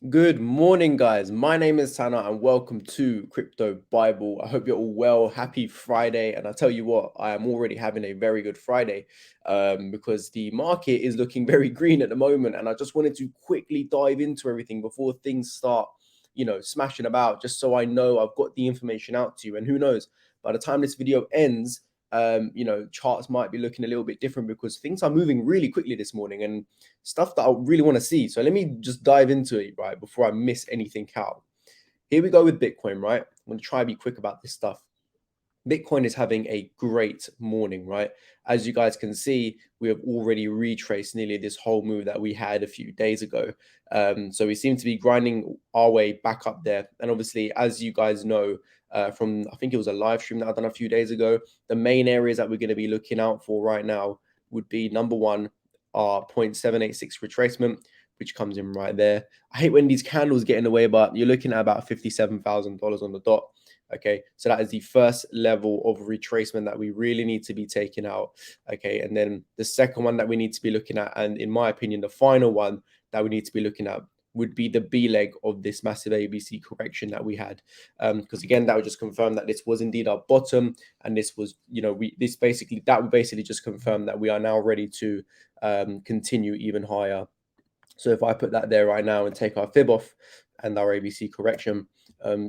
Good morning, guys. My name is Tanner, and welcome to Crypto Bible. I hope you're all well. Happy Friday. And I tell you what, I am already having a very good Friday because the market is looking very green at the moment. And I just wanted to quickly dive into everything before things start, smashing about, just so I know I've got the information out to you. And who knows, by the time this video ends, charts might be looking a little bit different because things are moving really quickly this morning. And stuff that I really want to see. So let me just dive into it, right, before I miss anything out. Here we go with Bitcoin, right? I'm going to try to be quick about this stuff. Bitcoin is having a great morning, right? As you guys can see, we have already retraced nearly this whole move that we had a few days ago. So we seem to be grinding our way back up there. And obviously, as you guys know, from I think it was a live stream that I've done a few days ago, the main areas that we're going to be looking out for right now would be number one, our 0.786 retracement, which comes in right there. I hate when these candles get in the way, but you're looking at about $57,000 on the dot. Okay, so that is the first level of retracement that we really need to be taking out. Okay, and then the second one that we need to be looking at, and in my opinion, the final one that we need to be looking at would be the B leg of this massive ABC correction that we had. Because again, that would just confirm that this was indeed our bottom, and this was, that would basically just confirm that we are now ready to continue even higher. So if I put that there right now and take our fib off and our ABC correction,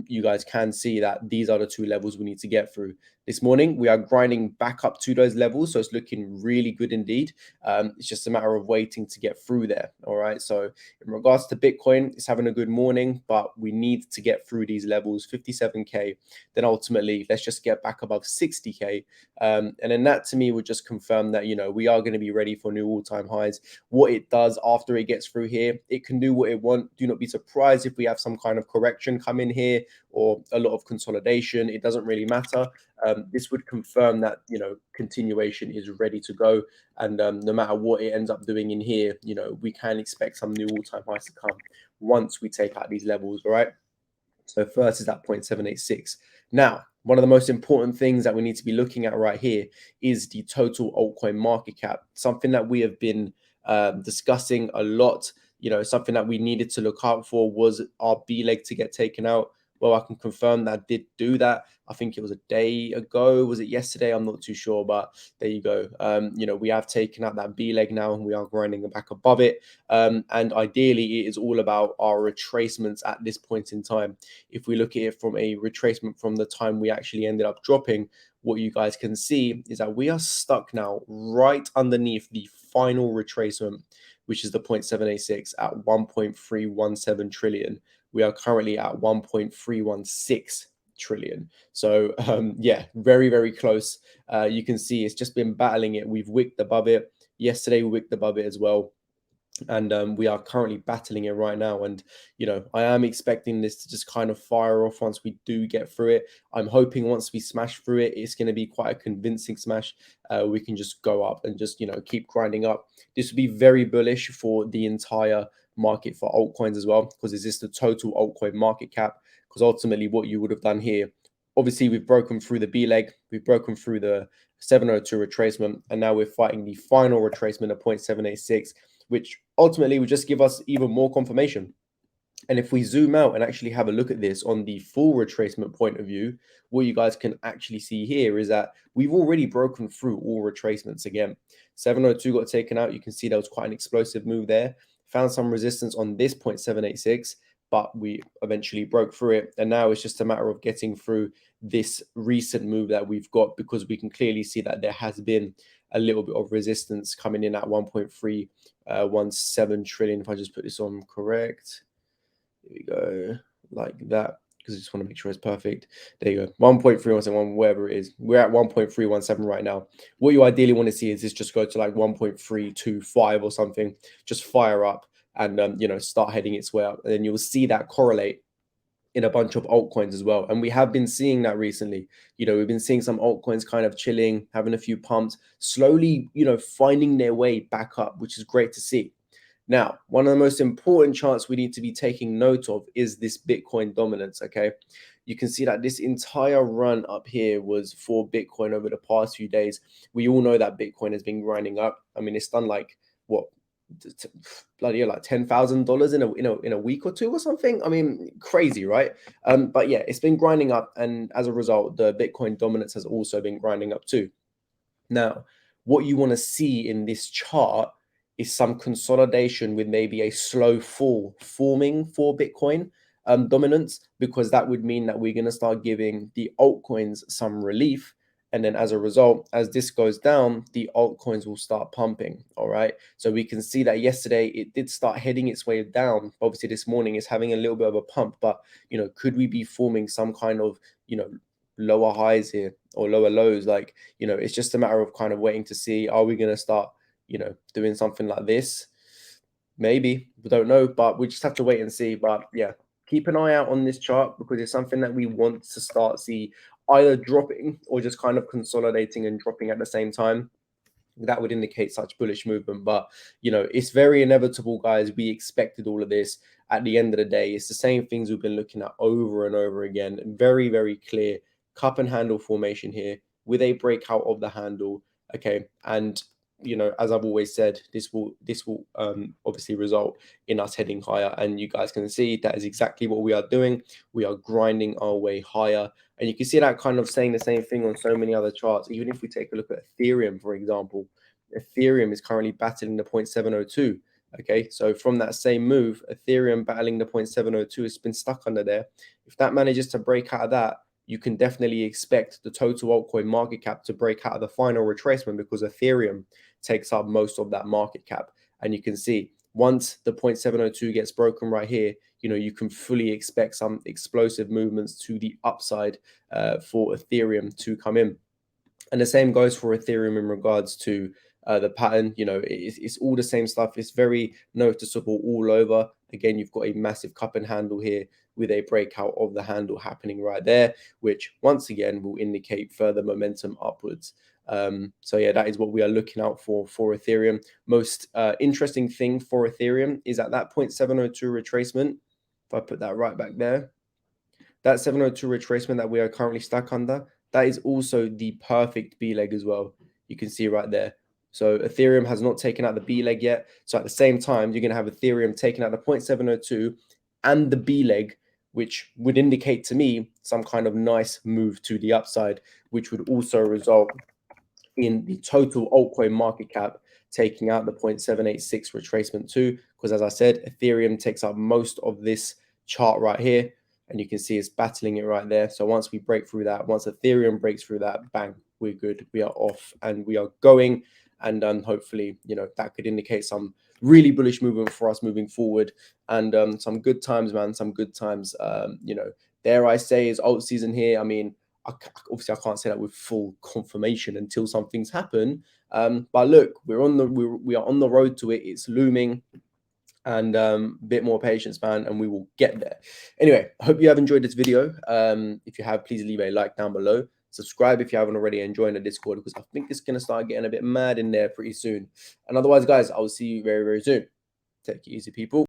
you guys can see that these are the two levels we need to get through. This morning, we are grinding back up to those levels, so it's looking really good indeed. It's just a matter of waiting to get through there, all right? So in regards to Bitcoin, it's having a good morning, but we need to get through these levels, 57K. Then ultimately, let's just get back above 60K. And then that, to me, would just confirm that, we are going to be ready for new all-time highs. What it does after it gets through here, it can do what it wants. Do not be surprised if we have some kind of correction come in here or a lot of consolidation. It doesn't really matter. This would confirm that continuation is ready to go, and no matter what it ends up doing in here, we can expect some new all-time highs to come once we take out these levels. All right. So first is that 0.786. Now, one of the most important things that we need to be looking at right here is the total altcoin market cap, something that we have been discussing a lot. Something that we needed to look out for was our B leg to get taken out. Well, I can confirm that I did do that. I think it was a day ago. Was it yesterday? I'm not too sure, but there you go. We have taken out that B leg now and we are grinding back above it. And ideally, it is all about our retracements at this point in time. If we look at it from a retracement from the time we actually ended up dropping, what you guys can see is that we are stuck now right underneath the final retracement, which is the 0.786 at 1.317 trillion. We are currently at 1.316 trillion. So yeah, very, very close. You can see it's just been battling it. We've wicked above it. Yesterday we wicked above it as well. And we are currently battling it right now. And I am expecting this to just kind of fire off once we do get through it. I'm hoping once we smash through it, it's going to be quite a convincing smash. We can just go up and just keep grinding up. This would be very bullish for the entire market for altcoins as well, because it's just the total altcoin market cap. Because ultimately what you would have done here, obviously we've broken through the B leg, we've broken through the 702 retracement, and now we're fighting the final retracement of 0.786, which ultimately would just give us even more confirmation. And if we zoom out and actually have a look at this on the full retracement point of view, what you guys can actually see here is that we've already broken through all retracements again. 702 got taken out. You can see that was quite an explosive move there. Found some resistance on this 0.786, but we eventually broke through it. And now it's just a matter of getting through this recent move that we've got, because we can clearly see that there has been a little bit of resistance coming in at 1.317 trillion. If I just put this on correct, here we go, like that, because I just want to make sure it's perfect. There you go, 1.317, wherever it is. We're at 1.317 right now. What you ideally want to see is this just go to like 1.325 or something, just fire up and start heading its way up. And then you'll see that correlate in a bunch of altcoins as well. And we have been seeing that recently. We've been seeing some altcoins kind of chilling, having a few pumps, slowly, finding their way back up, which is great to see. Now, one of the most important charts we need to be taking note of is this Bitcoin dominance, okay? You can see that this entire run up here was for Bitcoin over the past few days. We all know that Bitcoin has been grinding up. I mean, it's done like, what, bloody like $10,000 in a week or two or something. I mean, crazy, right? But yeah, it's been grinding up, and as a result, the Bitcoin dominance has also been grinding up too. Now, what you want to see in this chart is some consolidation with maybe a slow fall forming for Bitcoin dominance, because that would mean that we're going to start giving the altcoins some relief. And then as a result, as this goes down, the altcoins will start pumping. All right. So we can see that yesterday it did start heading its way down. Obviously, this morning is having a little bit of a pump, but could we be forming some kind of, lower highs here or lower lows? Like, it's just a matter of kind of waiting to see, are we going to start, doing something like this? Maybe, we don't know, but we just have to wait and see. But yeah, keep an eye out on this chart, because it's something that we want to start see either dropping or just kind of consolidating and dropping at the same time. That would indicate such bullish movement. But it's very inevitable, guys. We expected all of this. At the end of the day, it's the same things we've been looking at over and over again. Very, very clear cup and handle formation here with a breakout of the handle. Okay, and as I've always said, this will obviously result in us heading higher, and you guys can see that is exactly what we are doing. We are grinding our way higher, and you can see that kind of saying the same thing on so many other charts. Even if we take a look at Ethereum, for example, Ethereum is currently battling the 0.702. Okay, so from that same move, Ethereum battling the 0.702 has been stuck under there. If that manages to break out of that, you can definitely expect the total altcoin market cap to break out of the final retracement, because Ethereum takes up most of that market cap. And you can see once the 0.702 gets broken right here, you can fully expect some explosive movements to the upside for Ethereum to come in. And the same goes for Ethereum in regards to the pattern. It's all the same stuff. It's very noticeable all over. Again, you've got a massive cup and handle here with a breakout of the handle happening right there, which once again will indicate further momentum upwards. So yeah, that is what we are looking out for Ethereum. Most interesting thing for Ethereum is at that 0.702 retracement. If I put that right back there, that 702 retracement that we are currently stuck under, that is also the perfect B leg as well. You can see right there. So Ethereum has not taken out the B leg yet. So at the same time, you're going to have Ethereum taking out the 0.702 and the B leg, which would indicate to me some kind of nice move to the upside, which would also result in the total altcoin market cap taking out the 0.786 retracement too. Because as I said, Ethereum takes up most of this chart right here. And you can see it's battling it right there. So once we break through that, once Ethereum breaks through that, bang, we're good. We are off and we are going. And hopefully, that could indicate some really bullish movement for us moving forward. And some good times, man, some good times. Dare I say, is alt season here. I mean, obviously, I can't say that with full confirmation until something's happened. But look, we are on the road to it. It's looming. And a bit more patience, man, and we will get there. Anyway, I hope you have enjoyed this video. If you have, please leave a like down below. Subscribe if you haven't already, and join the Discord, because I think it's going to start getting a bit mad in there pretty soon. And otherwise, guys, I will see you very, very soon. Take it easy, people.